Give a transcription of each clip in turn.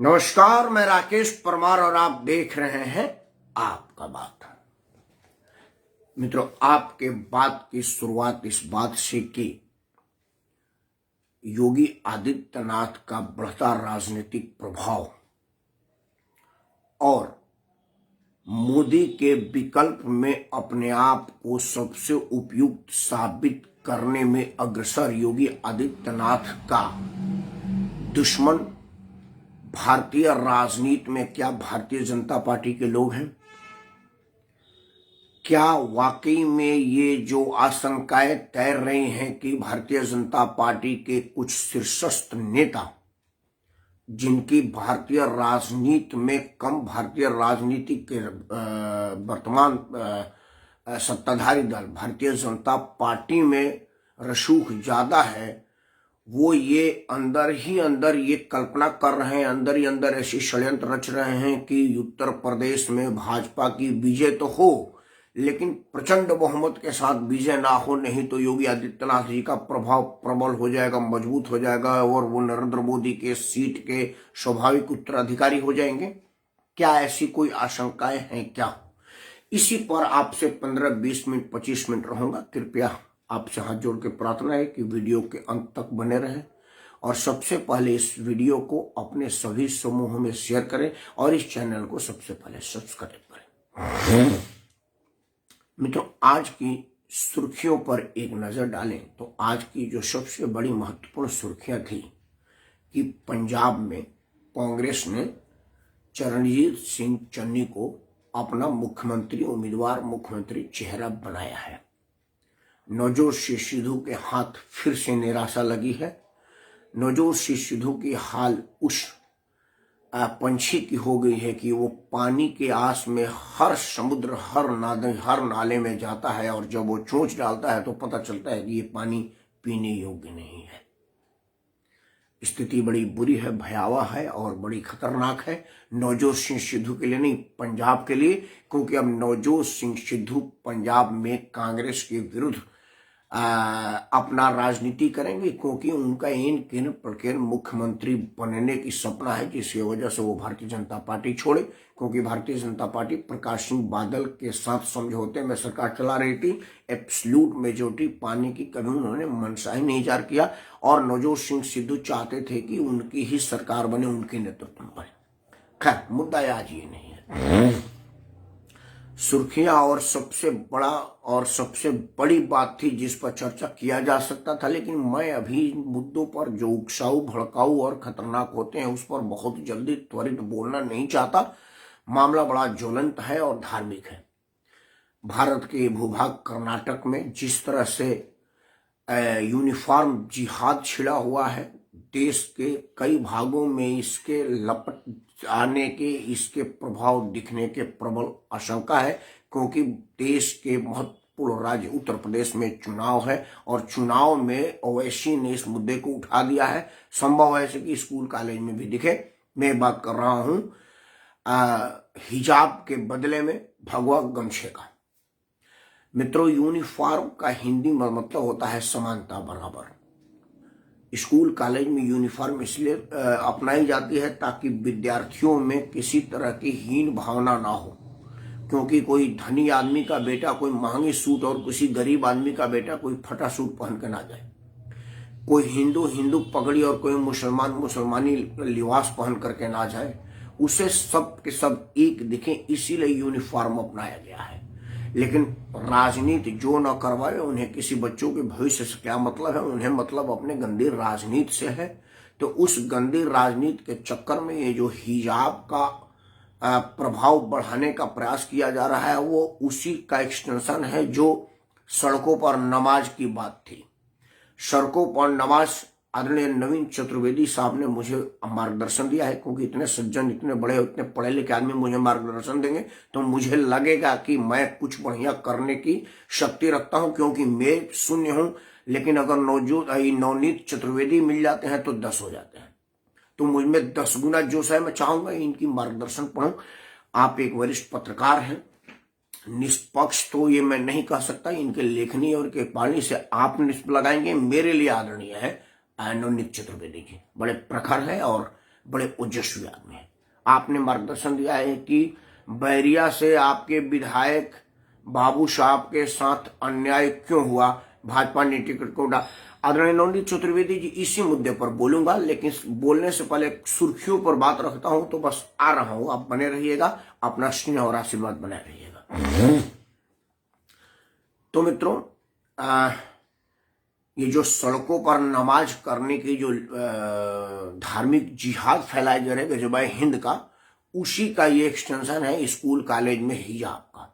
नमस्कार, मैं राकेश परमार और आप देख रहे हैं आपका बात। मित्रों, आपके बात की शुरुआत इस बात से कि योगी आदित्यनाथ का बढ़ता राजनीतिक प्रभाव और मोदी के विकल्प में अपने आप को सबसे उपयुक्त साबित करने में अग्रसर योगी आदित्यनाथ का दुश्मन भारतीय राजनीति में क्या भारतीय जनता पार्टी के लोग हैं? क्या वाकई में ये जो आशंकाएं तैर रही हैं कि भारतीय जनता पार्टी के कुछ शीर्षस्थ नेता, जिनकी भारतीय राजनीति में कम भारतीय राजनीति के वर्तमान सत्ताधारी दल भारतीय जनता पार्टी में रसूख ज्यादा है, वो ये अंदर ही अंदर ये कल्पना कर रहे हैं, अंदर ही अंदर ऐसी षड्यंत्र रच रहे हैं कि उत्तर प्रदेश में भाजपा की विजय तो हो, लेकिन प्रचंड बहुमत के साथ विजय ना हो, नहीं तो योगी आदित्यनाथ जी का प्रभाव प्रबल हो जाएगा, मजबूत हो जाएगा और वो नरेंद्र मोदी के सीट के स्वाभाविक उत्तराधिकारी हो जाएंगे। क्या ऐसी कोई आशंकाएं हैं क्या? इसी पर आपसे 15, 20 मिनट, 25 मिनट रहूंगा। कृपया आपसे हाथ जोड़ के प्रार्थना है कि वीडियो के अंत तक बने रहें और सबसे पहले इस वीडियो को अपने सभी समूहों में शेयर करें और इस चैनल को सबसे पहले सब्सक्राइब करें। मित्रों, आज की सुर्खियों पर एक नजर डालें तो आज की जो सबसे बड़ी महत्वपूर्ण सुर्खियां थी कि पंजाब में कांग्रेस ने चरणजीत सिंह चन्नी को अपना मुख्यमंत्री उम्मीदवार, मुख्यमंत्री चेहरा बनाया है। नवजोत सिंह सिद्धू के हाथ फिर से निराशा लगी है। नवजोत सिंह सिद्धू की हाल उस पंछी की हो गई है कि वो पानी के आस में हर समुद्र, हर नाले में जाता है और जब वो चोंच डालता है तो पता चलता है कि ये पानी पीने योग्य नहीं है। स्थिति बड़ी बुरी है, भयावह है और बड़ी खतरनाक है नवजोत सिंह सिद्धू के लिए, नहीं पंजाब के लिए, क्योंकि अब नवजोत सिंह सिद्धू पंजाब में कांग्रेस के विरुद्ध अपना राजनीति करेंगे, क्योंकि उनका इन केंद्र प्रकेंद्र मुख्यमंत्री बनने की सपना है, जिसकी वजह से वो भारतीय जनता पार्टी छोड़े, क्योंकि भारतीय जनता पार्टी प्रकाश सिंह बादल के साथ समझौते में सरकार चला रही थी। एब्सोल्यूट मेजोरिटी पाने की कभी उन्होंने मनसा ही नहीं जाहिर किया और नवजोत सिंह सिद्धू चाहते थे कि उनकी ही सरकार बने, उनके नेतृत्व में। खैर, मुद्दा आज ये नहीं है। सुर्खियां और सबसे बड़ा और सबसे बड़ी बात थी जिस पर चर्चा किया जा सकता था, लेकिन मैं अभी मुद्दों पर जो उकसाऊ, भड़काऊ और खतरनाक होते हैं उस पर बहुत जल्दी त्वरित बोलना नहीं चाहता। मामला बड़ा ज्वलंत है और धार्मिक है। भारत के भूभाग कर्नाटक में जिस तरह से यूनिफॉर्म जिहाद छिड़ा हुआ है, देश के कई भागों में इसके लपट आने के, इसके प्रभाव दिखने के प्रबल आशंका है, क्योंकि देश के महत्वपूर्ण राज्य उत्तर प्रदेश में चुनाव है और चुनाव में ओवैसी ने इस मुद्दे को उठा दिया है। संभव है कि स्कूल कॉलेज में भी दिखे। मैं बात कर रहा हूं हिजाब के बदले में भगवा गमछे का। मित्रों, यूनिफॉर्म का हिंदी में मतलब होता है समानता, बराबर। स्कूल कॉलेज में यूनिफॉर्म इसलिए अपनाई जाती है ताकि विद्यार्थियों में किसी तरह की हीन भावना ना हो, क्योंकि कोई धनी आदमी का बेटा कोई महंगी सूट और किसी गरीब आदमी का बेटा कोई फटा सूट पहन के ना जाए, कोई हिंदू पगड़ी और कोई मुसलमानी लिबास पहन करके ना जाए, उसे सब के सब एक दिखें, इसीलिए यूनिफॉर्म अपनाया गया है। लेकिन राजनीति जो न करवाए, उन्हें किसी बच्चों के भविष्य से क्या मतलब है, उन्हें मतलब अपने गंदी राजनीति से है। तो उस गंदी राजनीति के चक्कर में ये जो हिजाब का प्रभाव बढ़ाने का प्रयास किया जा रहा है, वो उसी का एक्सटेंशन है जो सड़कों पर नमाज की बात थी। सड़कों पर नमाज आदरणीय नवीन चतुर्वेदी साहब ने मुझे मार्गदर्शन दिया है, क्योंकि इतने सज्जन, इतने बड़े, इतने पढ़े लिखे आदमी मुझे मार्गदर्शन देंगे तो मुझे लगेगा कि मैं कुछ बढ़िया करने की शक्ति रखता हूं, क्योंकि मैं शून्य हूं। लेकिन अगर नवनीत चतुर्वेदी मिल जाते हैं तो 10 हो जाते हैं, तो मुझ में 10 गुना जोश है। मैं चाहूंगा इनकी मार्गदर्शन पढ़ूं। आप एक वरिष्ठ पत्रकार हैं, निष्पक्ष तो ये मैं नहीं कह सकता, इनके लेखनी और के पानी से आप निष्प लगाएंगे, मेरे लिए आदरणीय है नवनीत चतुर्वेदी जी, बड़े प्रखर है और बड़े ओजस्वी आदमी हैं। आपने मार्गदर्शन दिया है कि बैरिया से आपके विधायक बाबू साहब के साथ अन्याय क्यों हुआ, भाजपा ने टिकट को आदरणीय नवनीत चतुर्वेदी जी इसी मुद्दे पर बोलूंगा, लेकिन बोलने से पहले सुर्खियों पर बात रखता हूं, तो बस आ रहा हूं, आप बने रहिएगा, अपना स्नेह और आशीर्वाद बनाए रहिएगा। तो मित्रों, ये जो सड़कों पर नमाज करने की जो धार्मिक जिहाद फैलाया जा रहा है गजबाए हिंद का, उसी का ये एक्सटेंशन है स्कूल कॉलेज में हिजाब का।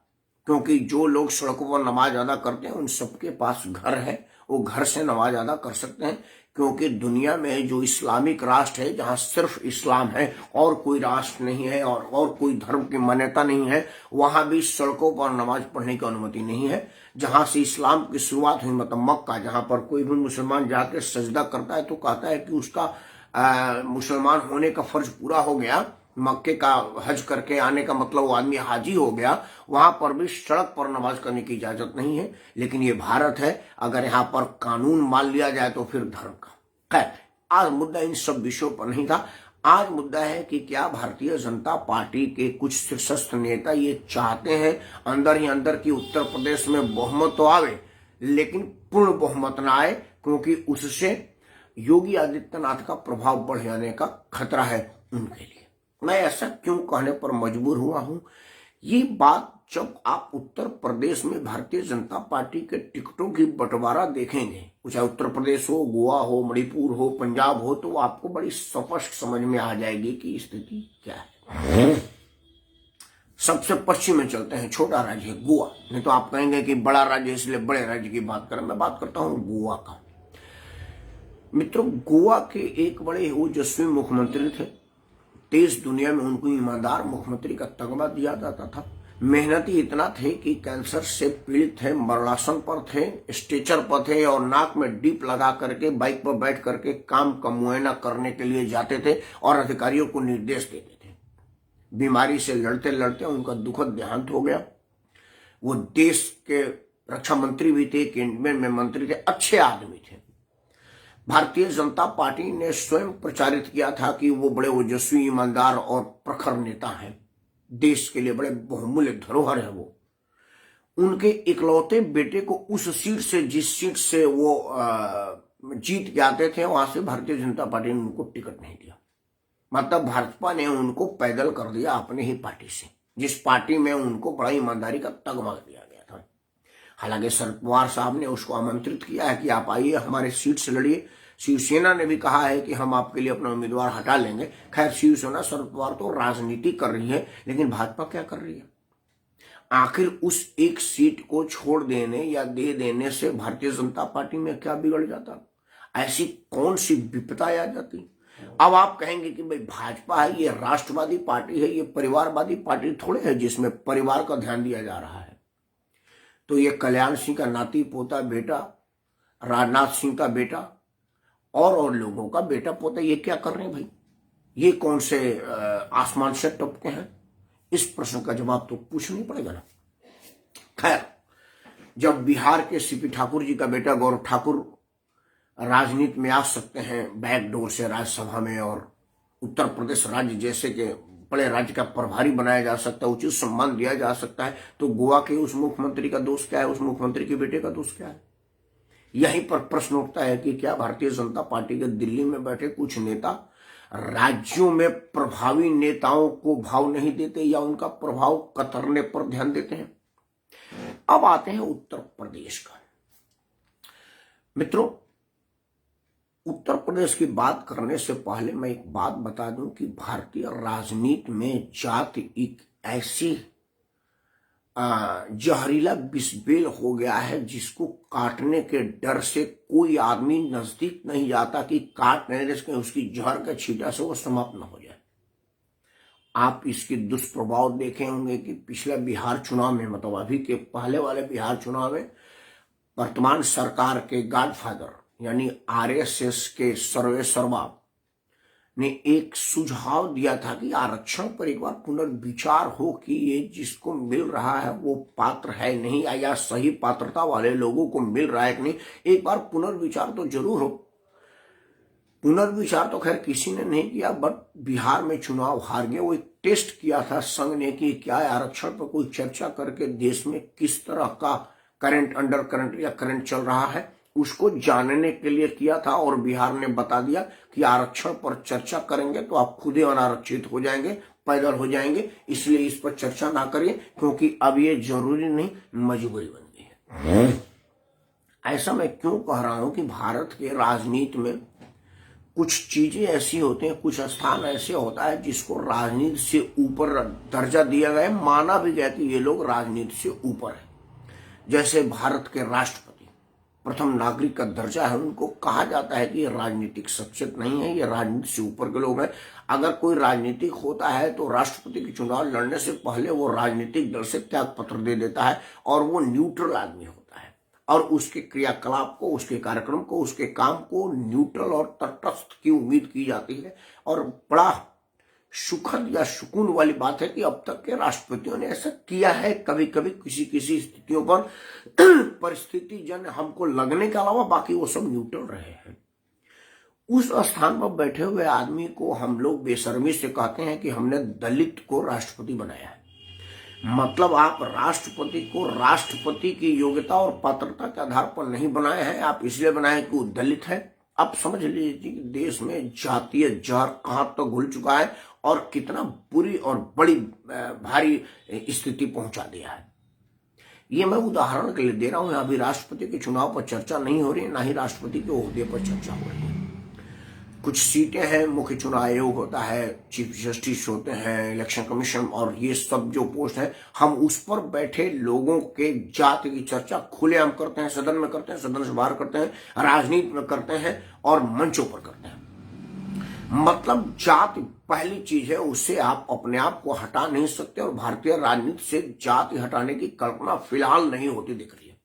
क्योंकि जो लोग सड़कों पर नमाज अदा करते हैं उन सबके पास घर है, वो घर से नमाज अदा कर सकते हैं। क्योंकि दुनिया में जो इस्लामिक राष्ट्र है, जहां सिर्फ इस्लाम है और कोई राष्ट्र नहीं है और कोई धर्म की मान्यता नहीं है, वहां भी सड़कों पर नमाज पढ़ने की अनुमति नहीं है। जहां से इस्लाम की शुरुआत हुई, मतलब मक्का, जहां पर कोई भी मुसलमान जाकर सजदा करता है तो कहता है कि उसका मुसलमान होने का फर्ज पूरा हो गया, मक्के का हज करके आने का मतलब वो आदमी हाजी हो गया। वहां पर भी सड़क पर नमाज करने की इजाजत नहीं है। लेकिन ये भारत है, अगर यहाँ पर कानून मान लिया जाए तो फिर धर्म का। खैर, आज मुद्दा इन सब विषयों पर नहीं था। आज मुद्दा है कि क्या भारतीय जनता पार्टी के कुछ शीर्षस्थ नेता ये चाहते हैं अंदर ही अंदर की उत्तर प्रदेश में बहुमत तो आवे, लेकिन पूर्ण बहुमत ना आए, क्योंकि उससे योगी आदित्यनाथ का प्रभाव बढ़ जाने का खतरा है उनके लिए। मैं ऐसा क्यों कहने पर मजबूर हुआ हूं? ये बात जब आप उत्तर प्रदेश में भारतीय जनता पार्टी के टिकटों की बंटवारा देखेंगे, चाहे उत्तर प्रदेश हो, गोवा हो, मणिपुर हो, पंजाब हो, तो आपको बड़ी स्पष्ट समझ में आ जाएगी कि स्थिति क्या है। सबसे पश्चिम में चलते हैं, छोटा राज्य है गोवा। नहीं तो आप कहेंगे कि बड़ा राज्य इसलिए बड़े राज्य की बात करें, मैं बात करता हूं गोवा का। मित्रों, गोवा के एक बड़े ओजस्वी मुख्यमंत्री थे। देश दुनिया में उनको ईमानदार मुख्यमंत्री का तगमा दिया जाता था। मेहनती इतना थे कि कैंसर से पीड़ित थे, मरणासन पर थे, स्ट्रेचर पर थे और नाक में डीप लगा करके बाइक पर बैठ करके काम का मुआयना करने के लिए जाते थे और अधिकारियों को निर्देश देते थे। बीमारी से लड़ते लड़ते उनका दुखद देहांत हो गया। वो देश के रक्षा मंत्री भी थे, कैबिनेट में मंत्री थे, अच्छे आदमी थे। भारतीय जनता पार्टी ने स्वयं प्रचारित किया था कि वो बड़े ओजस्वी, ईमानदार और प्रखर नेता हैं, देश के लिए बड़े बहुमूल्य धरोहर है वो। उनके इकलौते बेटे को उस सीट से, जिस सीट से वो जीत के आते थे, वहां से भारतीय जनता पार्टी ने उनको टिकट नहीं दिया। मतलब भाजपा ने उनको पैदल कर दिया अपने ही पार्टी से, जिस पार्टी में उनको बड़ा ईमानदारी का तगमा दिया गया था। हालांकि शरद पवार साहब ने उसको आमंत्रित किया है कि आप आइए, हमारे सीट से लड़िए। शिवसेना ने भी कहा है कि हम आपके लिए अपना उम्मीदवार हटा लेंगे। खैर, शिवसेना, शरद पवार तो राजनीति कर रही है, लेकिन भाजपा क्या कर रही है? आखिर उस एक सीट को छोड़ देने या दे देने से भारतीय जनता पार्टी में क्या बिगड़ जाता? ऐसी कौन सी विपदा आ जाती? अब आप कहेंगे कि भाई भाजपा है, ये राष्ट्रवादी पार्टी है, ये परिवारवादी पार्टी थोड़े है जिसमें परिवार का ध्यान दिया जा रहा है। तो ये कल्याण सिंह का नाती पोता बेटा, राजनाथ सिंह का बेटा और लोगों का बेटा पोता, ये क्या कर रहे हैं भाई? ये कौन से आसमान से टपके हैं? इस प्रश्न का जवाब तो पूछना पड़ेगा ना। खैर, जब बिहार के सीपी ठाकुर जी का बेटा गौरव ठाकुर राजनीति में आ सकते हैं बैकडोर से राज्यसभा में, और उत्तर प्रदेश राज्य जैसे के बड़े राज्य का प्रभारी बनाया जा सकता है, उचित सम्मान दिया जा सकता है, तो गोवा के उस मुख्यमंत्री का दोष क्या है? उस मुख्यमंत्री के बेटे का दोष क्या है? यहीं पर प्रश्न उठता है कि क्या भारतीय जनता पार्टी के दिल्ली में बैठे कुछ नेता राज्यों में प्रभावी नेताओं को भाव नहीं देते या उनका प्रभाव कतरने पर ध्यान देते हैं? अब आते हैं उत्तर प्रदेश का। मित्रों, उत्तर प्रदेश की बात करने से पहले मैं एक बात बता दूं कि भारतीय राजनीति में जाति एक ऐसी जहरीला विषबेल हो गया है जिसको काटने के डर से कोई आदमी नजदीक नहीं जाता कि काट नहीं दे, उसकी जहर के छींटा से वो समाप्त न हो जाए। आप इसके दुष्प्रभाव देखे होंगे कि पिछले बिहार चुनाव में, मतलब अभी के पहले वाले बिहार चुनाव में, वर्तमान सरकार के गॉडफादर यानी आरएसएस के सर्वेसर्वा ने एक सुझाव दिया था कि आरक्षण पर एक बार पुनर्विचार हो कि ये जिसको मिल रहा है वो पात्र है नहीं, या सही पात्रता वाले लोगों को मिल रहा है कि नहीं, एक बार पुनर्विचार तो जरूर हो। पुनर्विचार तो खैर किसी ने नहीं किया, बट बिहार में चुनाव हार गए। वो एक टेस्ट किया था संघ ने कि क्या आरक्षण पर कोई चर्चा करके देश में किस तरह का करंट, अंडर करंट या करंट चल रहा है, उसको जानने के लिए किया था। और बिहार ने बता दिया कि आरक्षण पर चर्चा करेंगे तो आप खुद ही अनारक्षित हो जाएंगे, पैदल हो जाएंगे, इसलिए इस पर चर्चा ना करिए, क्योंकि अब ये जरूरी नहीं, मजबूरी बन गई है। ऐसा मैं क्यों कह रहा हूं कि भारत के राजनीति में कुछ चीजें ऐसी होती हैं, कुछ स्थान ऐसे होता है जिसको राजनीति से ऊपर दर्जा दिया गया, माना भी गया कि ये लोग राजनीति से ऊपर है। जैसे भारत के राष्ट्रपति प्रथम नागरिक का दर्जा है, उनको कहा जाता है कि ये राजनीतिक शख्सियत नहीं है, ये राजनीति से ऊपर के लोग हैं। अगर कोई राजनीतिक होता है तो राष्ट्रपति के चुनाव लड़ने से पहले वो राजनीतिक दल से त्याग पत्र दे देता है और वो न्यूट्रल आदमी होता है, और उसके क्रियाकलाप को, उसके कार्यक्रम को, उसके काम को न्यूट्रल और तटस्थ की उम्मीद की जाती है। और बड़ा सुखद या सुकून वाली बात है कि अब तक के राष्ट्रपतियों ने ऐसा किया है। कभी कभी किसी किसी स्थितियों पर परिस्थिति जन हमको लगने के अलावा बाकी वो सब न्यूट्रल रहे हैं। उस स्थान पर बैठे हुए आदमी को हम लोग बेशर्मी से कहते हैं कि हमने दलित को राष्ट्रपति बनाया है। मतलब आप राष्ट्रपति को राष्ट्रपति की योग्यता और पात्रता के आधार पर नहीं बनाए हैं, आप इसलिए बनाए कि वो दलित है। अब समझ लीजिए कि देश में जातीय जहर कहां तक घुल चुका है और कितना बुरी और बड़ी भारी स्थिति पहुंचा दिया है। ये मैं उदाहरण के लिए दे रहा हूं। अभी राष्ट्रपति के चुनाव पर चर्चा नहीं हो रही है, ना ही राष्ट्रपति के ओहदे पर चर्चा हो रही है। कुछ सीटें हैं, मुख्य चुनाव आयोग होता है, चीफ जस्टिस होते हैं, इलेक्शन कमीशन, और ये सब जो पोस्ट है, हम उस पर बैठे लोगों के जाति की चर्चा खुलेआम करते हैं, सदन में करते हैं, सदन से बाहर करते हैं, राजनीति में करते हैं और मंचों पर करते हैं। मतलब जाति पहली चीज है, उससे आप अपने आप को हटा नहीं सकते, और भारतीय राजनीति से जाति हटाने की कल्पना फिलहाल नहीं होती दिख रही है।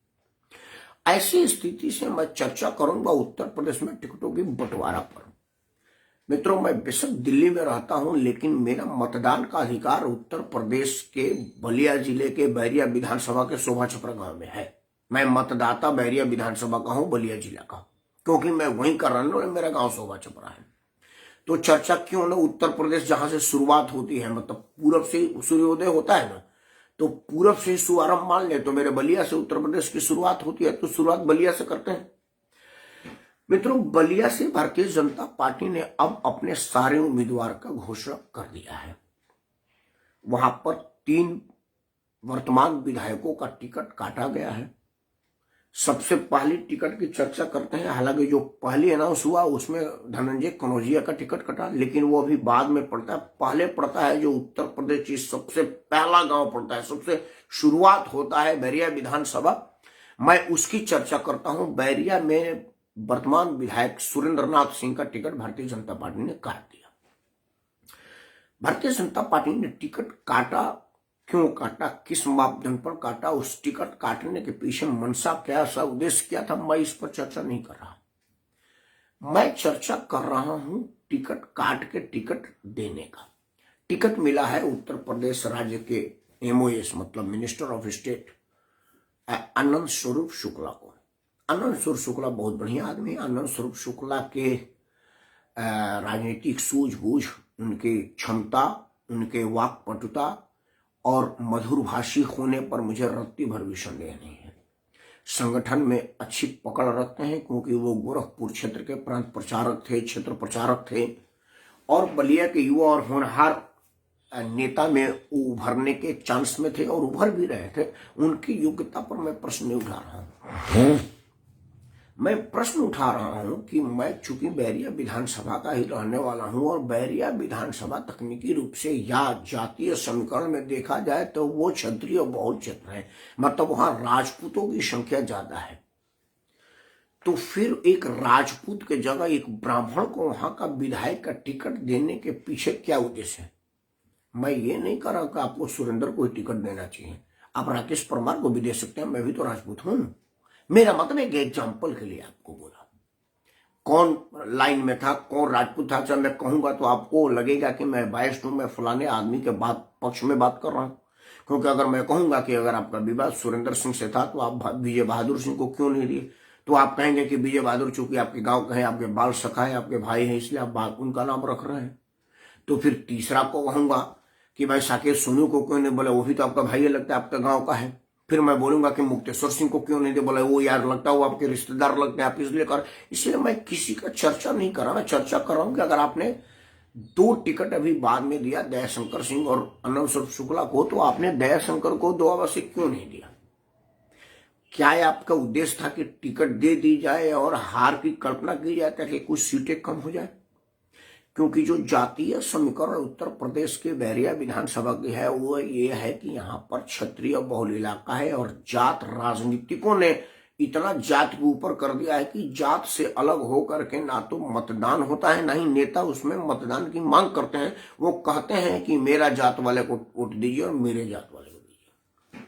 ऐसी स्थिति से मैं चर्चा करूंगा उत्तर प्रदेश में टिकटों की बंटवारा पर। मित्रों, मैं बेशक दिल्ली में रहता हूं, लेकिन मेरा मतदान का अधिकार उत्तर प्रदेश के बलिया जिले के बैरिया विधानसभा के शोभा छपरा गांव में है। मैं मतदाता बैरिया विधानसभा का हूं, बलिया जिला का, क्योंकि मैं वहीं का रहने वाला, मेरा गांव शोभा छपरा है। तो चर्चा क्यों ना उत्तर प्रदेश जहां से शुरुआत होती है, मतलब पूरब से सूर्योदय होता है ना, तो पूरब से शुभारंभ मान ले तो मेरे बलिया से उत्तर प्रदेश की शुरुआत होती है, तो शुरुआत बलिया से करते हैं। मित्रों, बलिया से भारतीय जनता पार्टी ने अब अपने सारे उम्मीदवार का घोषणा कर दिया है। वहां पर 3 वर्तमान विधायकों का टिकट काटा गया है। सबसे पहली टिकट की चर्चा करते हैं। हालांकि जो पहली अनाउंस हुआ उसमें धनंजय कनौजिया का टिकट कटा, लेकिन वो अभी बाद में पड़ता है। पहले पड़ता है जो उत्तर प्रदेश की सबसे पहला गांव पड़ता है, सबसे शुरुआत होता है बैरिया विधानसभा। मैं उसकी चर्चा करता हूं। बैरिया में वर्तमान विधायक सुरेंद्र नाथ सिंह का टिकट भारतीय जनता पार्टी ने काट दिया। भारतीय जनता पार्टी ने टिकट काटा, क्यों काटा, किस मापदंड पर काटा, उस टिकट काटने के पीछे मंशा क्या, सा उद्देश्य क्या था, मैं इस पर चर्चा नहीं कर रहा। मैं चर्चा कर रहा हूं टिकट काट के टिकट देने का। टिकट मिला है उत्तर प्रदेश राज्य के MOS मतलब मिनिस्टर ऑफ स्टेट आनंद स्वरूप शुक्ला को। आनंद स्वरूप शुक्ला बहुत बढ़िया आदमी। आनंद स्वरूप शुक्ला के राजनीतिक सूझबूझ, उनकी क्षमता, उनके वाक्पटुता और मधुरभाषी होने पर मुझे रत्ती भर भी संदेह नहीं है। संगठन में अच्छी पकड़ रखते हैं, क्योंकि वो गोरखपुर क्षेत्र के प्रांत प्रचारक थे, क्षेत्र प्रचारक थे, और बलिया के युवा और होनहार नेता में उभरने के चांस में थे और उभर भी रहे थे। उनकी योग्यता पर मैं प्रश्न नहीं उठा रहा हूं। मैं प्रश्न उठा रहा हूं कि मैं चूंकि बैरिया विधानसभा का ही रहने वाला हूं, और बैरिया विधानसभा तकनीकी रूप से या जातीय समीकरण में देखा जाए तो वो क्षत्रिय बहुल क्षेत्र है, मतलब वहां राजपूतों की संख्या ज्यादा है। तो फिर एक राजपूत के जगह एक ब्राह्मण को वहां का विधायक का टिकट देने के पीछे क्या उद्देश्य है? मैं ये नहीं कह रहा कि आपको सुरेंद्र को ही टिकट देना चाहिए, आप राकेश परमार को भी दे सकते हैं, मैं भी तो राजपूत हूं। मेरा मतलब एक एग्जाम्पल के लिए आपको बोला। कौन लाइन में था, कौन राजपूत था, जब मैं कहूंगा तो आपको लगेगा कि मैं बायस्ड हूं, मैं फलाने आदमी के पक्ष में बात कर रहा हूं। क्योंकि अगर मैं कहूंगा कि अगर आपका विवाद सुरेंद्र सिंह से था तो आप विजय बहादुर सिंह को क्यों नहीं दिए, तो आप कहेंगे कि विजय बहादुर चूंकि आपके गांव का है, आपके बाल सखा है, आपके भाई हैं, इसलिए आप उनका नाम रख रहे हैं। तो फिर तीसरा को कहूंगा कि भाई साकेत सोनू को क्यों नहीं बोला, वो भी तो आपका भाई लगता है, आपका गांव का है। फिर मैं बोलूंगा कि मुक्तेश्वर सिंह को क्यों नहीं दे, बोला वो यार लगता है वो आपके रिश्तेदार लगते हैं, आप इसलिए कर। इसलिए मैं किसी का चर्चा नहीं कर रहा, मैं चर्चा कर रहा हूं कि अगर आपने 2 टिकट अभी बाद में दिया दयाशंकर सिंह और अर्नब शुक्ला को, तो आपने दयाशंकर को 2 आवासीय क्यों नहीं दिया? क्या आपका उद्देश्य था कि टिकट दे दी जाए और हार की कल्पना की जाए ताकि कुछ सीटें कम हो जाए? क्योंकि जो जातीय समीकरण उत्तर प्रदेश के बैरिया विधानसभा की है वो ये है कि यहाँ पर क्षत्रिय बहुल इलाका है और जात राजनीतिकों ने इतना जात के ऊपर कर दिया है कि जात से अलग होकर के ना तो मतदान होता है, ना ही नेता उसमें मतदान की मांग करते हैं। वो कहते हैं कि मेरा जात वाले को वोट दीजिए और मेरे जात वाले को दीजिए।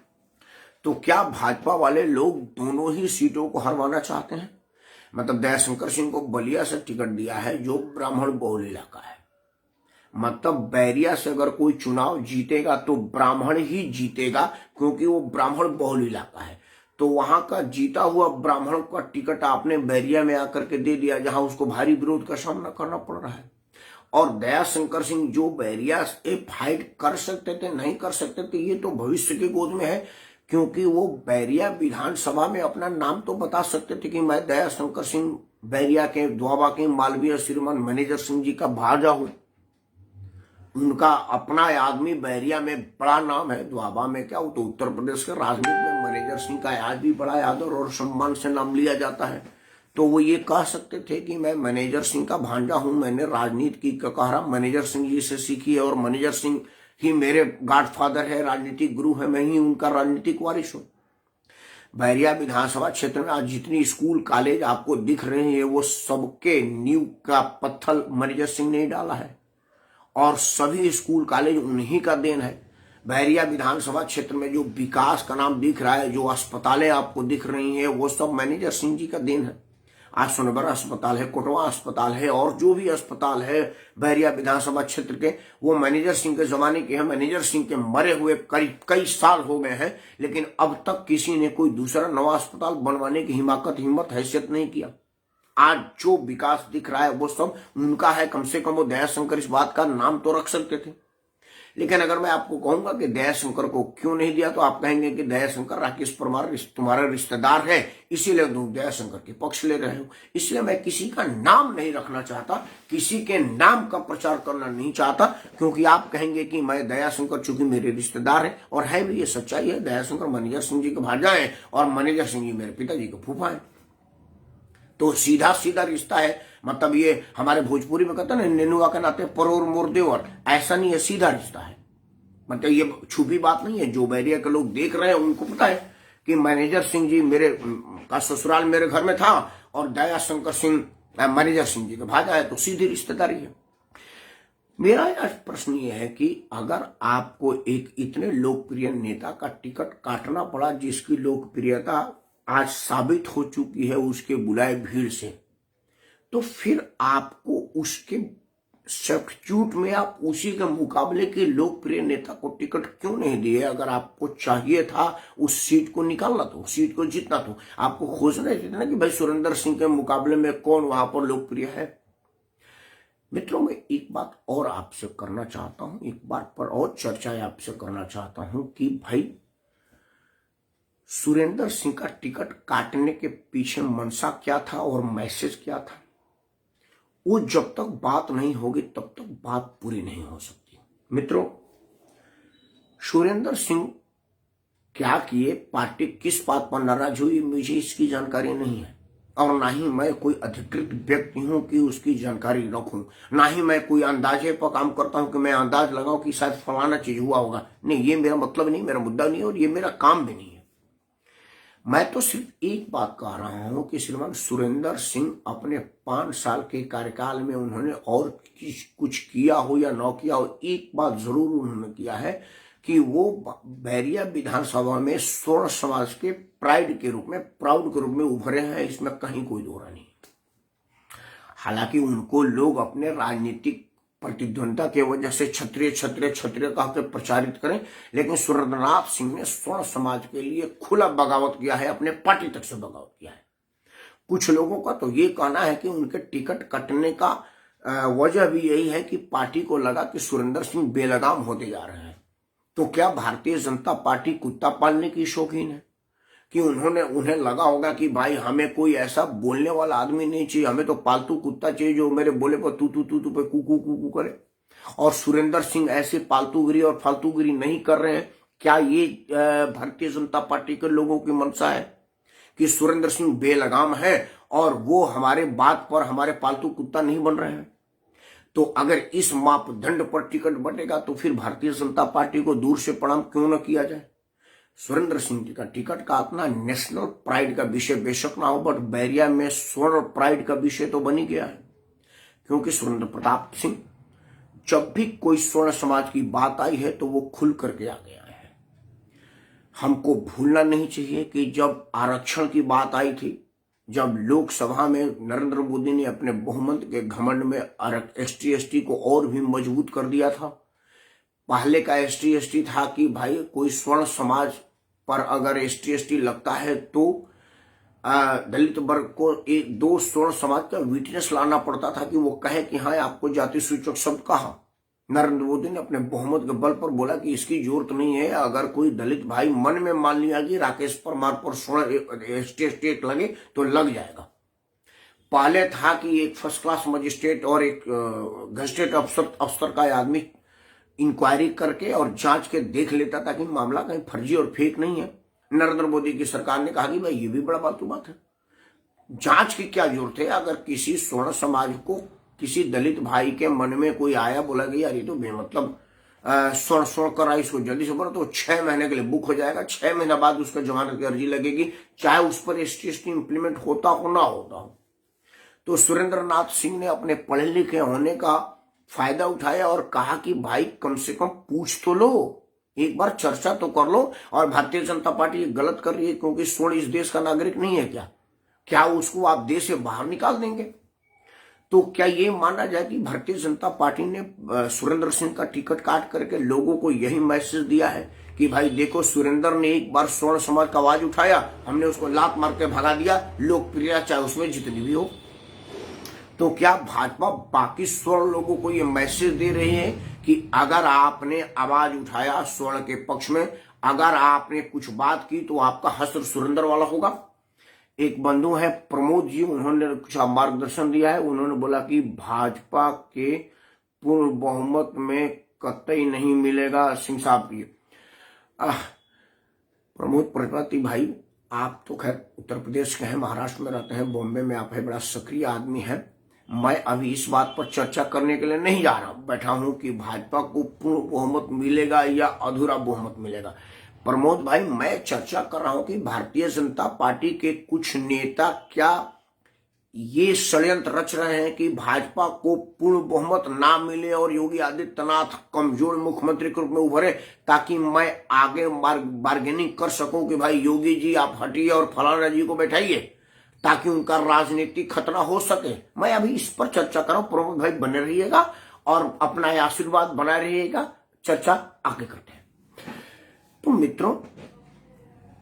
तो क्या भाजपा वाले लोग दोनों ही सीटों को हरवाना चाहते हैं? मतलब दयाशंकर सिंह को बलिया से टिकट दिया है जो ब्राह्मण बहुल इलाका है, मतलब बैरिया से अगर कोई चुनाव जीतेगा तो ब्राह्मण ही जीतेगा क्योंकि वो ब्राह्मण बहुल इलाका है। तो वहां का जीता हुआ ब्राह्मण का टिकट आपने बैरिया में आकर के दे दिया जहां उसको भारी विरोध का सामना करना पड़ रहा है। और दयाशंकर सिंह जो बैरिया से फाइट कर सकते थे, नहीं कर सकते थे, ये तो भविष्य की गोद में है, क्योंकि वो बैरिया विधानसभा में अपना नाम तो बता सकते थे कि मैं दयाशंकर सिंह बैरिया के द्वाबा के मालवीय श्रीमान मैनेजर सिंह जी का भांजा हूं। उनका अपना आदमी बैरिया में बड़ा नाम है, द्वाबा में क्या, वो तो उत्तर प्रदेश के राजनीति में मैनेजर सिंह का आज भी बड़ा आदर और सम्मान से नाम लिया जाता है। तो वो ये कह सकते थे कि मैं मैनेजर सिंह का भांजा हूं, मैंने राजनीति की कहरा मैनेजर सिंह जी से सीखी है और मैनेजर सिंह ही मेरे गॉडफादर है, राजनीतिक गुरु है, मैं ही उनका राजनीतिक वारिस हूं। बैरिया विधानसभा क्षेत्र में आज जितनी स्कूल कॉलेज आपको दिख रहे हैं वो सबके नींव का पत्थर मैनेजर सिंह ने डाला है और सभी स्कूल कॉलेज उन्हीं का देन है। बैरिया विधानसभा क्षेत्र में जो विकास का नाम दिख रहा है, जो अस्पतालें आपको दिख रही हैं, वो सब मैनेजर सिंह जी का देन है। आज सोनभद्र अस्पताल है, कोटवा अस्पताल है और जो भी अस्पताल है बैरिया विधानसभा क्षेत्र के, वो मैनेजर सिंह के जमाने के हैं। मैनेजर सिंह के मरे हुए करीब कई साल हो गए हैं, लेकिन अब तक किसी ने कोई दूसरा नवा अस्पताल बनवाने की हिम्मत हैसियत नहीं किया। आज जो विकास दिख रहा है वो सब उनका है। कम से कम वो दयाशंकर इस बात का नाम तो रख सकते थे। लेकिन अगर मैं आपको कहूंगा कि दयाशंकर को क्यों नहीं दिया, तो आप कहेंगे कि दयाशंकर राकेश परमार तुम्हारा रिश्तेदार है, इसीलिए तुम दयाशंकर के पक्ष ले रहे हो। इसलिए मैं किसी का नाम नहीं रखना चाहता, किसी के नाम का प्रचार करना नहीं चाहता, क्योंकि आप कहेंगे कि मैं दयाशंकर चूंकि मेरे रिश्तेदार है, और है भी ये सच्चाई है। दयाशंकर मैनेजर सिंह जी के भांजा है और मैनेजर सिंह जी मेरे पिताजी के फूफा है। तो सीधा सीधा रिश्ता है। मतलब ये हमारे भोजपुरी में कहते हैं ना, नेनुआ के नाते परोर मोर देवर, ऐसा नहीं है, सीधा रिश्ता है। मतलब ये छुपी बात नहीं है। जो बैरिया के लोग देख रहे हैं उनको पता है कि मैनेजर सिंह जी मेरे का ससुराल मेरे घर में था और दयाशंकर सिंह मैनेजर सिंह जी का भांजा है, तो सीधी रिश्तेदारी है। मेरा आज प्रश्न ये है कि अगर आपको एक इतने लोकप्रिय नेता का टिकट काटना पड़ा जिसकी लोकप्रियता आज साबित हो चुकी है उसके बुलाए भीड़ से, तो फिर आपको उसके सब्स्टिट्यूट में आप उसी के मुकाबले के लोकप्रिय नेता को टिकट क्यों नहीं दिए? अगर आपको चाहिए था उस सीट को निकालना, तो सीट को जीतना, तो आपको खोजना चाहिए ना कि भाई सुरेंद्र सिंह के मुकाबले में कौन वहां पर लोकप्रिय है। मित्रों, मैं एक बात और आपसे करना चाहता हूं, एक बात पर और चर्चा आपसे करना चाहता हूं कि भाई सुरेंद्र सिंह का टिकट काटने के पीछे मंशा क्या था और मैसेज क्या था, वो जब तक बात नहीं होगी तब तक बात पूरी नहीं हो सकती। मित्रों, सुरेंद्र सिंह क्या किए, पार्टी किस बात पर नाराज हुई, मुझे इसकी जानकारी नहीं है और ना ही मैं कोई अधिकृत व्यक्ति हूं कि उसकी जानकारी रखूं, ना ही मैं कोई अंदाजे पर काम करता हूं कि मैं अंदाज लगाऊं कि शायद फलाना चीज हुआ होगा। नहीं, ये मेरा मतलब नहीं, मेरा मुद्दा नहीं है और ये मेरा काम भी नहीं है। मैं तो सिर्फ एक बात कह रहा हूं कि श्रीमान सुरेंद्र सिंह अपने 5 साल के कार्यकाल में उन्होंने और कुछ किया हो या न किया हो, एक बात जरूर उन्होंने किया है कि वो बैरिया विधानसभा में स्वर्ण समाज के प्राउड के रूप में उभरे हैं, इसमें कहीं कोई दो राय नहीं। हालांकि उनको लोग अपने राजनीतिक प्रतिद्वंदता की वजह से क्षत्रिय कह के प्रचारित करें, लेकिन सुरेंद्रनाथ सिंह ने स्वर्ण समाज के लिए खुला बगावत किया है, अपने पार्टी तक से बगावत किया है। कुछ लोगों का तो ये कहना है कि उनके टिकट कटने का वजह भी यही है कि पार्टी को लगा कि सुरेंद्र सिंह बेलगाम होते जा रहे हैं। तो क्या भारतीय जनता पार्टी कुत्ता पालने की शौकीन है कि उन्हें लगा होगा कि भाई हमें कोई ऐसा बोलने वाला आदमी नहीं चाहिए, हमें तो पालतू कुत्ता चाहिए जो मेरे बोले पर तू पे कू कू करे। और सुरेंद्र सिंह ऐसे पालतूगिरी और फालतूगिरी नहीं कर रहे हैं। क्या ये भारतीय जनता पार्टी के लोगों की मंशा है कि सुरेंद्र सिंह बेलगाम है और वो हमारे बात पर हमारे पालतू कुत्ता नहीं बन रहे हैं? तो अगर इस मापदंड पर टिकट बटेगा तो फिर भारतीय जनता पार्टी को दूर से प्रणाम क्यों न किया जाए। सुरेंद्र सिंह का टिकट का अपना नेशनल प्राइड का विषय बेशक ना हो, बट बैरिया में स्वर्ण प्राइड का विषय तो बन ही गया है। क्योंकि सुरेंद्र प्रताप सिंह जब भी कोई स्वर्ण समाज की बात आई है तो वो खुल करके आ गया है। हमको भूलना नहीं चाहिए कि जब आरक्षण की बात आई थी, जब लोकसभा में नरेंद्र मोदी ने अपने बहुमत के घमंड में एसटी एसटी को और भी मजबूत कर दिया था। पहले का एसटी एसटी था कि भाई कोई स्वर्ण समाज पर अगर एसटी एसटी लगता है तो दलित वर्ग को एक दो स्वर्ण समाज का विटनेस लाना पड़ता था कि वो कहे कि हाँ आपको जाति सूचक शब्द कहा। नरेंद्र मोदी ने अपने बहुमत के बल पर बोला कि इसकी जरूरत नहीं है। अगर कोई दलित भाई मन में मान लिया कि राकेश परमार पर स्वर्ण एसटी एसटी लगे तो लग जाएगा। पहले था कि एक फर्स्ट क्लास मजिस्ट्रेट और एक गजेटेड अफसर का आदमी इंक्वायरी करके और जांच के देख लेता था कि मामला कहीं फर्जी और फेक नहीं है। नरेंद्र मोदी की सरकार ने कहा कि भाई ये भी बड़ा फालतू बात है, जांच की क्या जरूरत है। अगर किसी स्वर्ण समाज को किसी दलित भाई के मन में कोई आया बोला कि यार ये तो बेमतलब स्वर्ण करा, इसको जल्दी से भरो, तो 6 महीने के लिए बुक हो जाएगा। 6 महीने बाद उसका जमानत की अर्जी लगेगी, चाहे उस पर एसटी एसटी इंप्लीमेंट होता हो ना होता हो। तो सुरेंद्र नाथ सिंह ने अपने पढ़े लिखे होने का फायदा उठाया और कहा कि भाई कम से कम पूछ तो लो, एक बार चर्चा तो कर लो। और भारतीय जनता पार्टी ये गलत कर रही है क्योंकि स्वर्ण इस देश का नागरिक नहीं है। क्या उसको आप देश से बाहर निकाल देंगे? तो क्या ये माना जाए कि भारतीय जनता पार्टी ने सुरेंद्र सिंह का टिकट काट करके लोगों को यही मैसेज दिया है कि भाई देखो सुरेंद्र ने एक बार स्वर्ण समाज का आवाज उठाया, हमने उसको लात मार के भगा दिया, लोकप्रियता चाहे उसमें जितनी भी हो। तो क्या भाजपा बाकी स्वर्ण लोगों को ये मैसेज दे रही है कि अगर आपने आवाज उठाया स्वर्ण के पक्ष में, अगर आपने कुछ बात की तो आपका हश्र सुरेंद्र वाला होगा? एक बंधु है प्रमोद जी, उन्होंने कुछ मार्गदर्शन दिया है। उन्होंने बोला कि भाजपा के पूर्ण बहुमत में कतई नहीं मिलेगा सिंह साहब की। प्रमोद प्रजापति भाई, आप तो खैर उत्तर प्रदेश के हैं, महाराष्ट्र में रहते हैं, बॉम्बे में आप है, बड़ा सक्रिय आदमी है। मैं अभी इस बात पर चर्चा करने के लिए नहीं जा रहा हूं, बैठा हूं कि भाजपा को पूर्ण बहुमत मिलेगा या अधूरा बहुमत मिलेगा। प्रमोद भाई, मैं चर्चा कर रहा हूं कि भारतीय जनता पार्टी के कुछ नेता क्या ये षड्यंत्र रच रहे हैं कि भाजपा को पूर्ण बहुमत ना मिले और योगी आदित्यनाथ कमजोर मुख्यमंत्री के रूप में उभरे, ताकि मैं आगे बार्गेनिंग कर सकूं कि भाई योगी जी आप हटिए और फलाना जी को बैठाइए, ताकि उनका राजनीतिक खतरा हो सके। मैं अभी इस पर चर्चा कर रहा हूं। प्रमोद भाई बने रहिएगा और अपना आशीर्वाद बनाए रहिएगा, चर्चा आगे करते हैं। तो मित्रों,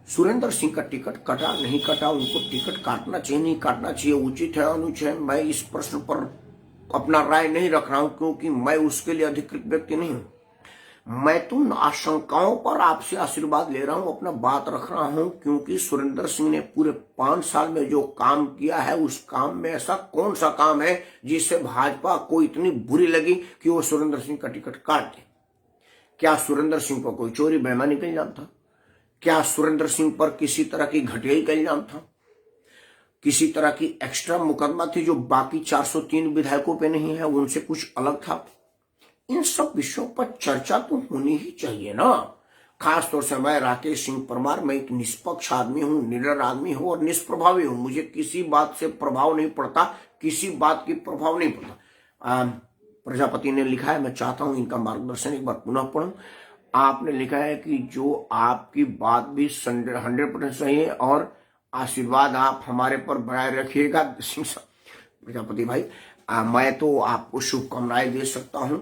सुरेंद्र सिंह का टिकट कटा नहीं कटा, उनको टिकट काटना चाहिए नहीं काटना चाहिए, उचित है अनुचित है, मैं इस प्रश्न पर अपना राय नहीं रख रहा हूं क्योंकि मैं उसके लिए अधिकृत व्यक्ति नहीं हूं। मैं तो आशंकाओं पर आपसे आशीर्वाद ले रहा हूं, अपना बात रख रहा हूं, क्योंकि सुरेंद्र सिंह ने पूरे 5 साल में जो काम किया है उस काम में ऐसा कौन सा काम है जिससे भाजपा को इतनी बुरी लगी कि वो सुरेंद्र सिंह का टिकट काट दे। क्या सुरेंद्र सिंह पर कोई चोरी बेईमानी का इल्जाम था? क्या सुरेंद्र सिंह पर किसी तरह की घटियाई का इल्जाम था? किसी तरह की एक्स्ट्रा मुकदमा थी जो बाकी 403 विधायकों पे नहीं है, उनसे कुछ अलग था? इन सब विषयों पर चर्चा तो होनी ही चाहिए ना। खासतौर से मैं राकेश सिंह परमार, मैं एक निष्पक्ष आदमी हूं, निडर आदमी हूं और निष्प्रभावी हूं। मुझे किसी बात से प्रभाव नहीं पड़ता, किसी बात की प्रभाव नहीं पड़ता। प्रजापति ने लिखा है, मैं चाहता हूं इनका मार्गदर्शन एक बार पुनः पढ़ूं। आपने लिखा है कि जो आपकी बात भी 100% सही है और आशीर्वाद आप हमारे पर बनाए रखिएगा। प्रजापति भाई, मैं तो आपको शुभकामनाएं दे सकता हूं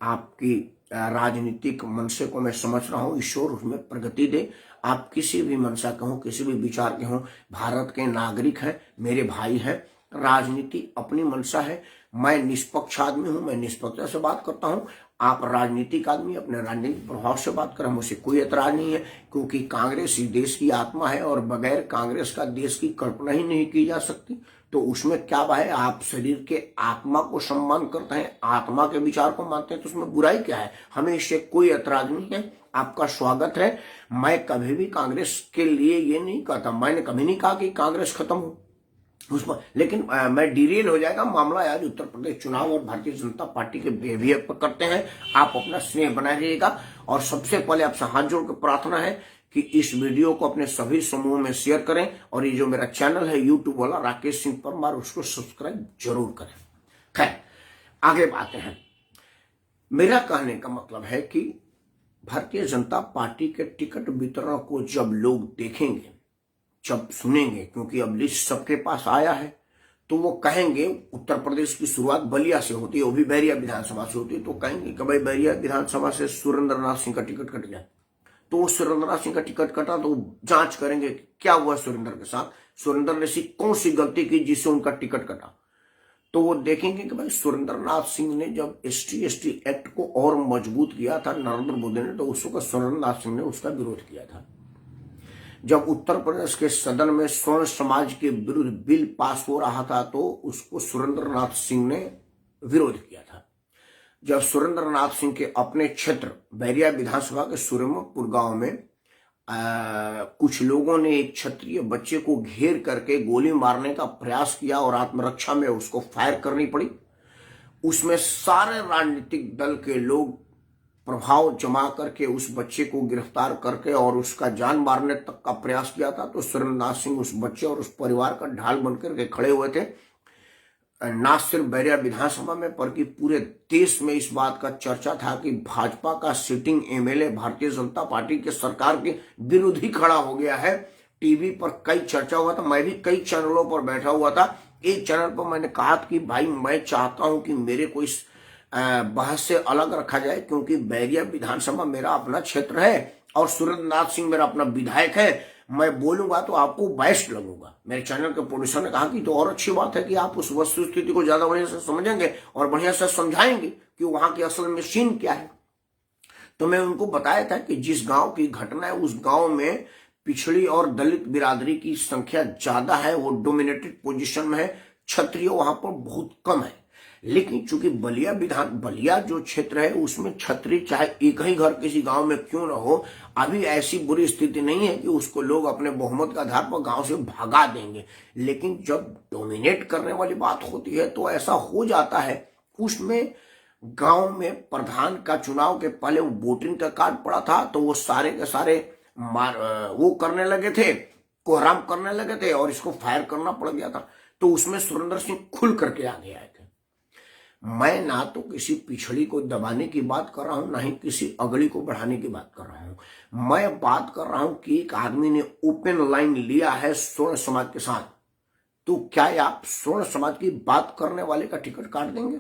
आपकी राजनीतिक मंशे को मैं समझ रहा हूं। ईश्वर उसमें प्रगति दे। आप किसी भी मंशा के हों, किसी भी विचार के हों, भारत के नागरिक हैं, मेरे भाई हैं। राजनीति अपनी मंशा है। मैं निष्पक्ष आदमी हूं, मैं निष्पक्षता से बात करता हूं। आप राजनीतिक आदमी अपने राजनीतिक प्रभाव से बात करें, मुझे कोई एतराज नहीं है, क्योंकि कांग्रेस ही देश की आत्मा है और बगैर कांग्रेस का देश की कल्पना ही नहीं की जा सकती। तो उसमें क्या है, आप शरीर के आत्मा को सम्मान करते हैं, आत्मा के विचार को मानते हैं, तो उसमें बुराई क्या है? हमें इससे कोई एतराज नहीं है। आपका स्वागत है। मैं कभी भी कांग्रेस के लिए ये नहीं कहता, मैंने कभी नहीं कहा कि कांग्रेस खत्म हो उसमें, लेकिन मैं डिटेल हो जाएगा मामला। आज उत्तर प्रदेश चुनाव और भारतीय जनता पार्टी के बिहेवियर पर करते हैं। आप अपना स्नेह बनाए रहिएगा। और सबसे पहले आपसे हाथ जोड़ कर प्रार्थना है कि इस वीडियो को अपने सभी समूह में शेयर करें, और ये जो मेरा चैनल है यूट्यूब वाला राकेश सिंह परमार, उसको सब्सक्राइब जरूर करें। खैर, आगे बातें हैं। मेरा कहने का मतलब है कि भारतीय जनता पार्टी के टिकट वितरण को जब लोग देखेंगे, जब सुनेंगे, क्योंकि अब लिस्ट सबके पास आया है, तो वो कहेंगे उत्तर प्रदेश की शुरुआत बलिया से होती है, वो भी बैरिया विधानसभा से होती है, तो कहेंगे कि भाई बैरिया विधानसभा से सुरेंद्रनाथ सिंह का टिकट कट गया। तो सुरेंद्रनाथ सिंह का टिकट कटा तो जांच करेंगे क्या हुआ सुरेंद्र के साथ, सुरेंद्र ने ऐसी कौन सी गलती की जिससे उनका टिकट कटा। तो वो देखेंगे कि भाई सुरेंद्रनाथ सिंह ने जब ST एक्ट को और मजबूत किया था नरेंद्र मोदी ने, तो उस वक्त सुरेंद्रनाथ सिंह ने उसका विरोध किया था। जब उत्तर प्रदेश के सदन में स्वर्ण समाज के विरुद्ध बिल पास हो रहा था, तो उसको सुरेंद्रनाथ सिंह ने विरोध किया था। जब सुरेंद्रनाथ सिंह के अपने क्षेत्र बैरिया विधानसभा के सुरेमपुर गांव में कुछ लोगों ने एक क्षत्रिय बच्चे को घेर करके गोली मारने का प्रयास किया और आत्मरक्षा में उसको फायर करनी पड़ी, उसमें सारे राजनीतिक दल के लोग प्रभाव जमा करके उस बच्चे को गिरफ्तार करके और उसका जान मारने तक का प्रयास किया था। तो सुरेंद्रनाथ सिंह उस बच्चे और उस परिवार का ढाल बनकर के खड़े हुए थे, ना सिर्फ बैरिया विधानसभा में बल्कि पूरे देश में इस बात का चर्चा था कि भाजपा का sitting MLA Bharatiya Janata party के सरकार के विरुद्ध ही खड़ा हो गया है। टीवी पर कई चर्चा हुआ था, मैं भी कई चैनलों पर बैठा हुआ था। एक चैनल पर मैंने कहा कि भाई मैं चाहता हूं कि मेरे को इस बहस से अलग रखा जाए, क्योंकि बैरिया विधानसभा मेरा अपना क्षेत्र है और सुरेंद्रनाथ सिंह मेरा अपना विधायक है। मैं बोलूंगा तो आपको बेस्ट लगूंगा। मेरे चैनल के प्रोड्यूसर ने कहा कि तो और अच्छी बात है कि आप उस वस्तु स्थिति को ज्यादा बढ़िया से समझेंगे और बढ़िया से समझाएंगे कि वहां की असल में सीन क्या है। तो मैं उनको बताया था कि जिस गांव की घटना है उस गांव में पिछड़ी और दलित बिरादरी की संख्या ज्यादा है, वो डोमिनेटेड पोजीशन में है, क्षत्रिय वहां पर बहुत कम है। लेकिन चूंकि बलिया जो क्षेत्र है उसमें क्षत्रिय चाहे एक ही घर किसी गांव में क्यों न हो, अभी ऐसी बुरी स्थिति नहीं है कि उसको लोग अपने बहुमत के आधार पर गांव से भगा देंगे। लेकिन जब डोमिनेट करने वाली बात होती है तो ऐसा हो जाता है। उसमें गांव में प्रधान का चुनाव के पहले वो वोटिंग का कार्ड पड़ा था, तो वो सारे के सारे वो करने लगे थे, कोहराम करने लगे थे और इसको फायर करना पड़ गया था। तो उसमें सुरेंद्र सिंह खुल करके आगे आए थे। मैं ना तो किसी पिछड़ी को दबाने की बात कर रहा हूं, ना ही किसी अगली को बढ़ाने की बात कर रहा हूं। मैं बात कर रहा हूं कि एक आदमी ने ओपन लाइन लिया है स्वर्ण समाज के साथ, तो क्या आप स्वर्ण समाज की बात करने वाले का टिकट काट देंगे?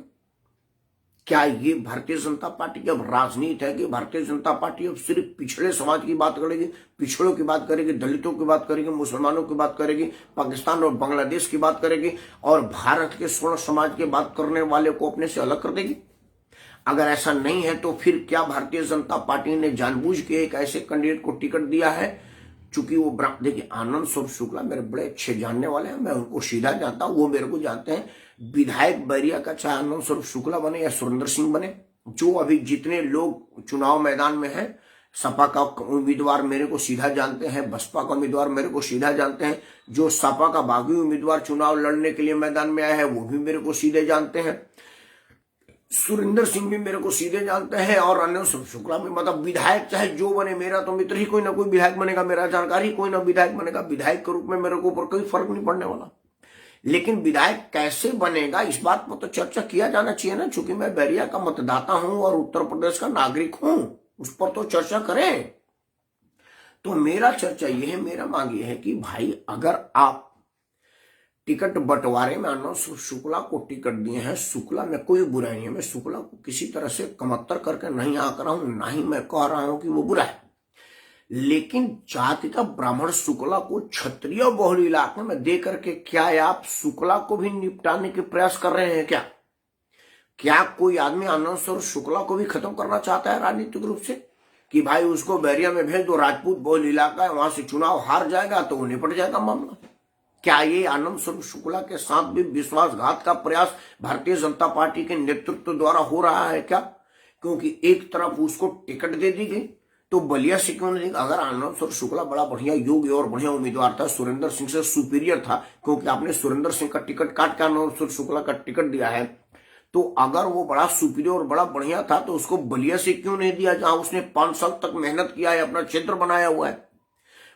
क्या ये भारतीय जनता पार्टी की अब राजनीति है कि भारतीय जनता पार्टी अब सिर्फ पिछड़े समाज की बात करेगी, पिछड़ों की बात करेगी, दलितों की बात करेगी, मुसलमानों की बात करेगी, पाकिस्तान और बांग्लादेश की बात करेगी, और भारत के स्वर्ण समाज की बात करने वाले को अपने से अलग कर देगी? अगर ऐसा नहीं है तो फिर क्या भारतीय जनता पार्टी ने जानबूझ के एक ऐसे कैंडिडेट को टिकट दिया है? चूंकि वो देखिए, आनंद स्वरूप शुक्ला मेरे बड़े अच्छे जानने वाले हैं, मैं उनको सीधा जानता हूं, वो मेरे को जानते हैं। विधायक बैरिया का चाहे आनंद स्वरूप शुक्ला बने या सुरेंद्र सिंह बने, जो अभी जितने लोग चुनाव मैदान में हैं, सपा का उम्मीदवार मेरे को सीधा जानते हैं, बसपा का उम्मीदवार मेरे को सीधा जानते हैं, जो सपा का बागी उम्मीदवार चुनाव लड़ने के लिए मैदान में आया है वो भी मेरे को सीधे जानते हैं, सुरेंद्र सिंह भी मेरे को सीधे जानते हैं, और अन्य शुक्ला भी, मतलब विधायक चाहे जो बने, मेरा तो मित्र ही कोई ना कोई विधायक बनेगा, मेरा जानकार ही कोई ना विधायक बनेगा। विधायक के रूप में मेरे को ऊपर कोई फर्क नहीं पड़ने वाला। लेकिन विधायक कैसे बनेगा इस बात पर तो चर्चा किया जाना चाहिए ना। चूंकि मैं बैरिया का मतदाता हूं और उत्तर प्रदेश का नागरिक हूं, उस पर तो चर्चा करें। तो मेरा चर्चा यह है, मेरा मांग यह है कि भाई अगर आप टिकट बंटवारे में आनंद शुक्ला को टिकट दिए हैं। शुक्ला में कोई बुराई नहीं है, मैं शुक्ला को किसी तरह से कमतर करके नहीं आकर रहा हूं, ना ही मैं कह रहा हूं कि वो बुरा है। लेकिन जाति का ब्राह्मण शुक्ला को क्षत्रिय बहुल इलाके में दे करके क्या आप शुक्ला को भी निपटाने के प्रयास कर रहे हैं क्या? क्या कोई आदमी आनंद स्वरूप शुक्ला को भी खत्म करना चाहता है राजनीतिक रूप से कि भाई उसको बैरिया में भेज दो, राजपूत बहुल इलाका है, वहां से चुनाव हार जाएगा तो वो निपट जाएगा मामला? क्या ये आनंद स्वरूप शुक्ला के साथ भी विश्वासघात का प्रयास भारतीय जनता पार्टी के नेतृत्व द्वारा हो रहा है क्या? क्योंकि एक तरफ उसको टिकट दे दी गई तो बलिया से क्यों नहीं? अगर आनंद स्वरूप शुक्ला बड़ा बढ़िया योग्य और बढ़िया उम्मीदवार था, सुरेंद्र सिंह से सुपीरियर था, क्योंकि आपने सुरेंद्र सिंह का टिकट काट के आनंद स्वरूप शुक्ला का टिकट दिया है, तो अगर वो बड़ा सुपीरियर और बड़ा बढ़िया था तो उसको बलिया से क्यों नहीं दिया जहां उसने 5 साल तक मेहनत किया है, अपना क्षेत्र बनाया हुआ है?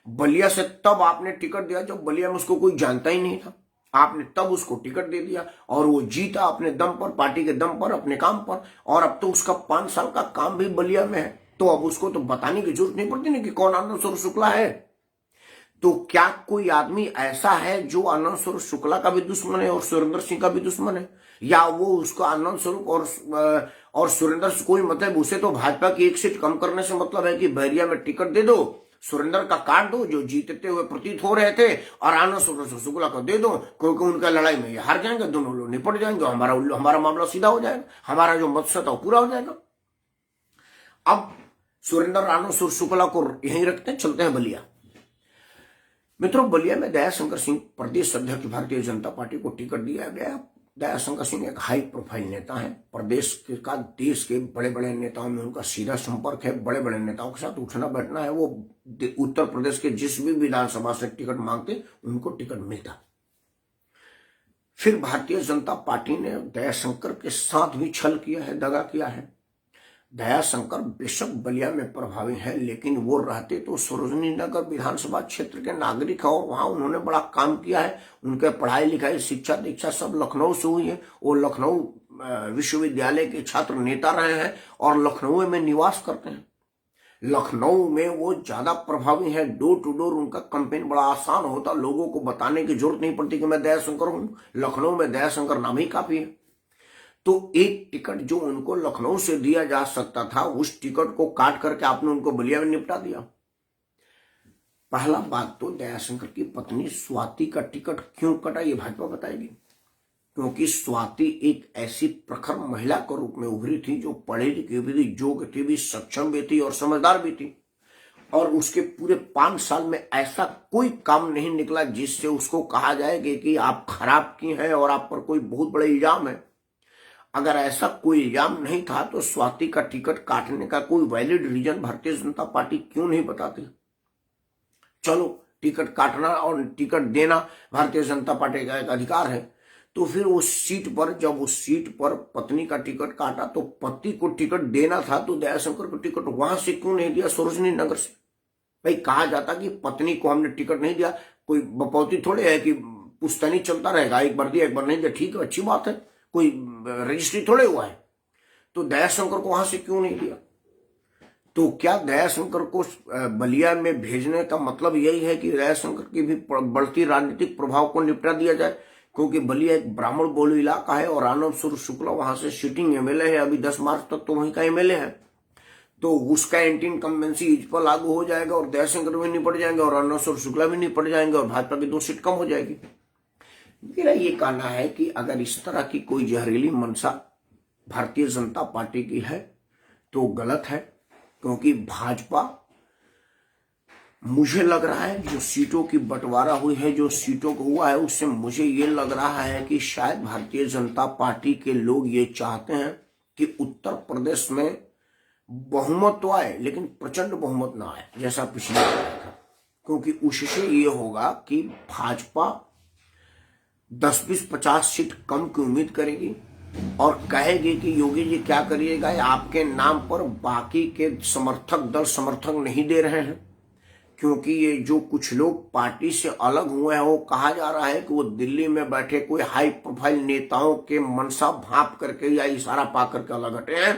बलिया से तब आपने टिकट दिया जब बलिया में उसको कोई जानता ही नहीं था, आपने तब उसको टिकट दे दिया और वो जीता अपने दम पर, पार्टी के दम पर, अपने काम पर। और अब तो उसका 5 साल का काम भी बलिया में है, तो अब उसको तो बताने की जरूरत नहीं पड़ती ना कि कौन आनंद स्वरूप शुक्ला है। तो क्या कोई आदमी ऐसा है जो आनंद स्वरूप शुक्ला का भी दुश्मन है और सुरेंद्र सिंह का भी दुश्मन है? या वो उसको आनंद स्वरूप और सुरेंद्र से कोई मतलब, उसे तो भाजपा की एक सीट कम करने से मतलब है कि बहरिया में टिकट दे दो, सुरेंद्र का काट दो जो जीतते हुए प्रतीत हो रहे थे, और आनंद स्वरूप शुक्ला को दे दो क्योंकि उनका लड़ाई में ये हार जाएंगे, दोनों लोग निपट जाएंगे, हमारा मामला सीधा हो जाएगा, हमारा जो मकसद है पूरा हो जाएगा। अब सुरेंद्र आनंद स्वरूप शुक्ला को यहीं रखते हैं, चलते हैं बलिया। मित्रों, बलिया में दयाशंकर सिंह प्रदेश अध्यक्ष भारतीय जनता पार्टी को टिकट दिया गया। दयाशंकर सिंह एक हाई प्रोफाइल नेता है, प्रदेश का देश के बड़े बड़े नेताओं में उनका सीधा संपर्क है, बड़े बड़े नेताओं के साथ उठना बैठना है। वो उत्तर प्रदेश के जिस भी विधानसभा से टिकट मांगते उनको टिकट मिलता। फिर भारतीय जनता पार्टी ने दयाशंकर के साथ भी छल किया है, दगा किया है। दयाशंकर बेशक बलिया में प्रभावी है, लेकिन वो रहते तो सरोजनी नगर विधानसभा क्षेत्र के नागरिक है और वहां उन्होंने बड़ा काम किया है। उनके पढ़ाई लिखाई, शिक्षा दीक्षा सब लखनऊ से हुई है। वो लखनऊ विश्वविद्यालय के छात्र नेता रहे हैं और लखनऊ में निवास करते हैं। लखनऊ में वो ज्यादा प्रभावी है, डोर टू डोर उनका कैंपेन बड़ा आसान होता, लोगों को बताने की जरूरत नहीं पड़ती कि मैं दयाशंकर हूं। लखनऊ में दयाशंकर नाम ही काफी है। तो एक टिकट जो उनको लखनऊ से दिया जा सकता था, उस टिकट को काट करके आपने उनको बलिया में निपटा दिया। पहला बात तो दयाशंकर की पत्नी स्वाति का टिकट क्यों कटा ये भाजपा बताएगी, क्योंकि स्वाति एक ऐसी प्रखर महिला के रूप में उभरी थी जो पढ़ी लिखी भी थी, योग्य भी, सक्षम भी थी और समझदार भी थी। और उसके पूरे 5 साल में ऐसा कोई काम नहीं निकला जिससे उसको कहा जाएगा कि आप खराब की हैं और आप पर कोई बहुत बड़ा इल्जाम है। अगर ऐसा कोई इल्जाम नहीं था तो स्वाति का टिकट काटने का कोई valid reason Bharatiya Janata party क्यों नहीं बताती? चलो, टिकट काटना और टिकट देना भारतीय जनता पार्टी का एक अधिकार है, तो फिर उस सीट पर, जब उस सीट पर पत्नी का टिकट काटा तो पति को टिकट देना था, तो दयाशंकर को टिकट वहां से क्यों नहीं दिया, सरोजनी नगर से? भाई कहा जाता कि पत्नी को हमने टिकट नहीं दिया, कोई बपौती थोड़े है कि पुश्तैनी चलता रहेगा, एक बार दिया एक बार नहीं दिया, ठीक है, अच्छी बात है, कोई रजिस्ट्री थोड़े हुआ है। तो दयाशंकर को वहां से क्यों नहीं दिया? तो क्या दयाशंकर को बलिया में भेजने का मतलब यही है कि दयाशंकर की भी बढ़ती राजनीतिक प्रभाव को निपटा दिया जाए? क्योंकि बलिया एक ब्राह्मण बहुल इलाका है और आनंद स्वरूप शुक्ला वहां से सिटिंग एमएलए है, अभी 10 मार्च तक तो वहीं का एमएलए है, तो उसका एंटी इनकम्बेंसी इस पर लागू हो जाएगा और दयाशंकर भी निपट जाएंगे और आनंद स्वरूप शुक्ला भी निपट जाएंगे और भाजपा की 2 सीट कम हो जाएगी। मेरा ये कहना है कि अगर इस तरह की कोई जहरीली मंशा भारतीय जनता पार्टी की है तो गलत है, क्योंकि भाजपा, मुझे लग रहा है जो सीटों की बंटवारा हुई है, जो सीटों को हुआ है, उससे मुझे ये लग रहा है कि शायद भारतीय जनता पार्टी के लोग ये चाहते हैं कि उत्तर प्रदेश में बहुमत तो आए लेकिन प्रचंड बहुमत ना आए जैसा पिछले बार था, क्योंकि उससे ये होगा कि भाजपा 10-20-50 सीट कम की उम्मीद करेगी और कहेगी कि योगी जी क्या करिएगा, आपके नाम पर बाकी के समर्थक दल समर्थक नहीं दे रहे हैं, क्योंकि ये जो कुछ लोग पार्टी से अलग हुए हैं, वो कहा जा रहा है कि वो दिल्ली में बैठे कोई हाई प्रोफाइल नेताओं के मनसा भाप करके या इशारा पा करके अलग हटे हैं,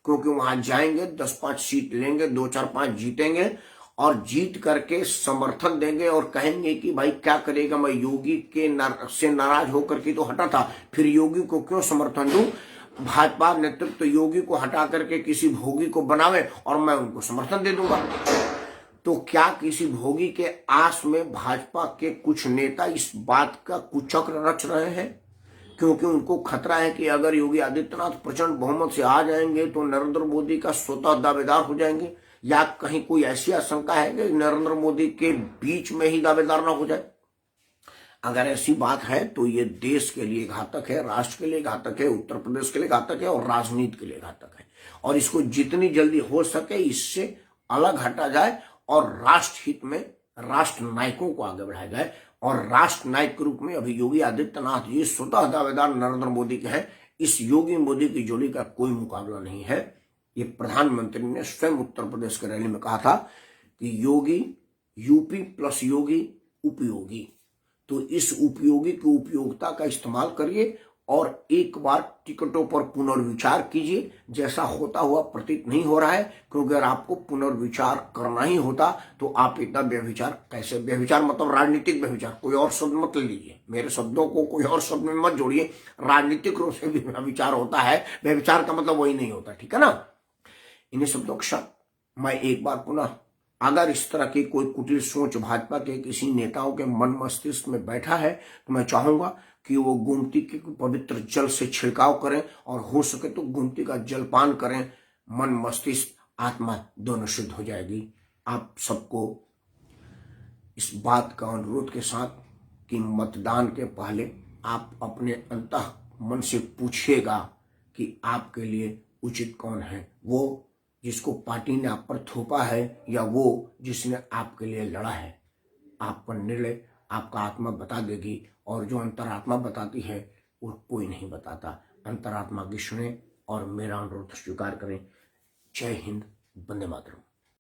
क्योंकि वहां जाएंगे 10-5 सीट लेंगे, 2-4-5 जीतेंगे और जीत करके समर्थन देंगे और कहेंगे कि भाई क्या करेगा, मैं योगी के से नाराज होकर के तो हटा था, फिर योगी को क्यों समर्थन दूं। भाजपा नेतृत्व योगी को हटा करके किसी भोगी को बनावे और मैं उनको समर्थन दे दूंगा। तो क्या किसी भोगी के आस में भाजपा के कुछ नेता इस बात का कुचक्र रच रहे हैं? क्योंकि उनको खतरा है कि अगर योगी आदित्यनाथ प्रचंड बहुमत से आ जाएंगे तो नरेंद्र मोदी का स्वतः दावेदार हो जाएंगे, या कहीं कोई ऐसी आशंका है कि नरेंद्र मोदी के बीच में ही दावेदार ना हो जाए। अगर ऐसी बात है तो ये देश के लिए घातक है, राष्ट्र के लिए घातक है, उत्तर प्रदेश के लिए घातक है और राजनीति के लिए घातक है। और इसको जितनी जल्दी हो सके इससे अलग हटा जाए और राष्ट्र हित में राष्ट्र नायकों को आगे बढ़ाया जाए। और राष्ट्र नायक के रूप में अभी योगी आदित्यनाथ जी स्वतः दावेदार नरेंद्र मोदी के हैं। इस योगी मोदी की जोड़ी का कोई मुकाबला नहीं है। ये प्रधानमंत्री ने स्वयं उत्तर प्रदेश के रैली में कहा था कि योगी यूपी प्लस योगी उपयोगी। तो इस उपयोगी की उपयोगिता का इस्तेमाल करिए और एक बार टिकटों पर पुनर्विचार कीजिए। जैसा होता हुआ प्रतीत नहीं हो रहा है, क्योंकि अगर आपको पुनर्विचार करना ही होता तो आप इतना व्यभिचार कैसे, व्यभिचार मतलब राजनीतिक व्यभिचार, कोई और शब्द मत लीजिए, मेरे शब्दों को कोई और शब्द में मत जोड़िए। राजनीतिक रूप से भी व्यभिचार होता है, व्यभिचार का मतलब वही नहीं होता, ठीक है ना। इन्हीं शब्दों के साथ मैं एक बार पुनः, अगर इस तरह की कोई कुटिल सोच भाजपा के किसी नेताओं के मन मस्तिष्क में बैठा है तो मैं चाहूंगा कि वो गोमती के पवित्र जल से छिड़काव करें और हो सके तो गोमती का जलपान करें। मन मस्तिष्क आत्मा दोनों शुद्ध हो जाएगी। आप सबको इस बात का अनुरोध के साथ कि मतदान के पहले आप अपने अंतः मन से पूछिएगा कि आपके लिए उचित कौन है, वो जिसको पार्टी ने आप पर थोपा है या वो जिसने आपके लिए लड़ा है। आपका निर्णय आपका आत्मा बता देगी और जो अंतरात्मा बताती है वो कोई नहीं बताता। अंतरात्मा की सुने और मेरा अनुरोध स्वीकार करें। जय हिंद, वंदे मातरम।